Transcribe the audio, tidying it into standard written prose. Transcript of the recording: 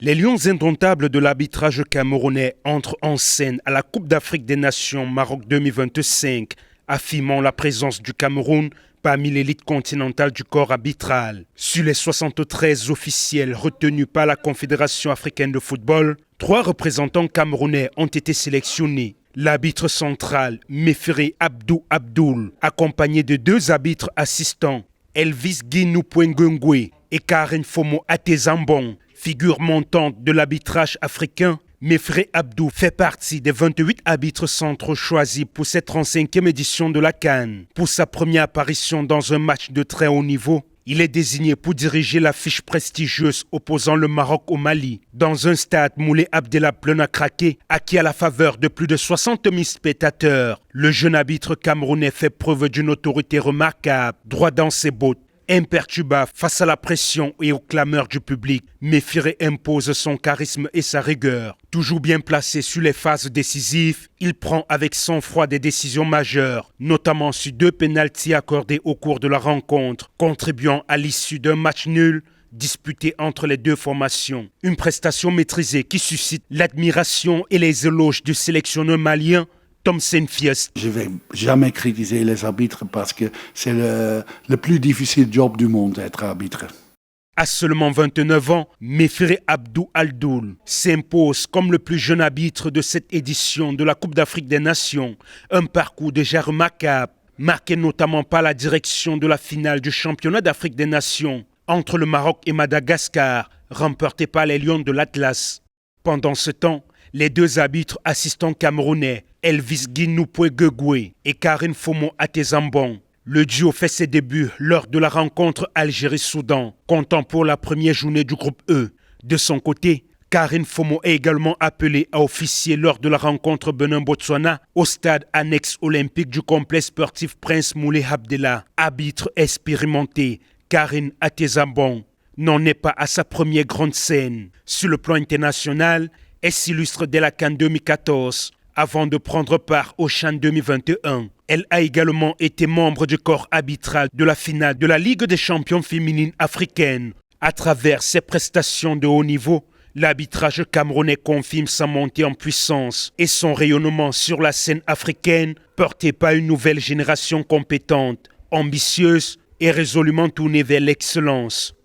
Les Lions indomptables de l'arbitrage camerounais entrent en scène à la Coupe d'Afrique des Nations Maroc 2025, affirmant la présence du Cameroun parmi l'élite continentale du corps arbitral. Sur les 73 officiels retenus par la Confédération africaine de football, 3 représentants camerounais ont été sélectionnés. L'arbitre central, Mefere Abdou Abdoul, accompagné de 2 arbitres assistants, Elvis Guinou Pwengwengwe et Karen Fomo Atezambon, figure montante de l'arbitrage africain. Mefere Abdou fait partie des 28 arbitres centraux choisis pour cette 35e édition de la CAN. Pour sa première apparition dans un match de très haut niveau, il est désigné pour diriger l'affiche prestigieuse opposant le Maroc au Mali, dans un stade Moulay Abdellah plein à craquer, acquis à la faveur de plus de 60 000 spectateurs. Le jeune arbitre camerounais fait preuve d'une autorité remarquable, droit dans ses bottes. Imperturbable face à la pression et aux clameurs du public, Mefere impose son charisme et sa rigueur. Toujours bien placé sur les phases décisives, il prend avec sang-froid des décisions majeures, notamment sur 2 pénaltys accordés au cours de la rencontre, contribuant à l'issue d'un match nul disputé entre les 2 formations. Une prestation maîtrisée qui suscite l'admiration et les éloges du sélectionneur malien Thomson Fiest. Je ne vais jamais critiquer les arbitres parce que c'est le plus difficile job du monde d'être arbitre. À seulement 29 ans, Mefere Abdou Abdoul s'impose comme le plus jeune arbitre de cette édition de la Coupe d'Afrique des Nations. Un parcours déjà remarquable, marqué notamment par la direction de la finale du championnat d'Afrique des Nations entre le Maroc et Madagascar, remportée par les Lions de l'Atlas. Pendant ce temps, les 2 arbitres assistants camerounais, Elvis Guinou Pwengwengwe et Karen Fomo Atezambon. Le duo fait ses débuts lors de la rencontre Algérie-Soudan, comptant pour la première journée du groupe E. De son côté, Karen Fomo est également appelé à officier lors de la rencontre Benin-Botswana au stade annexe olympique du complexe sportif Prince Moulay Abdellah. Arbitre expérimenté, Karen Atezambon n'en est pas à sa première grande scène. Sur le plan international, elle s'illustre dès la CAN 2014, avant de prendre part au CHAN 2021. Elle a également été membre du corps arbitral de la finale de la Ligue des champions féminines africaines. À travers ses prestations de haut niveau, l'arbitrage camerounais confirme sa montée en puissance et son rayonnement sur la scène africaine, porté par une nouvelle génération compétente, ambitieuse et résolument tournée vers l'excellence.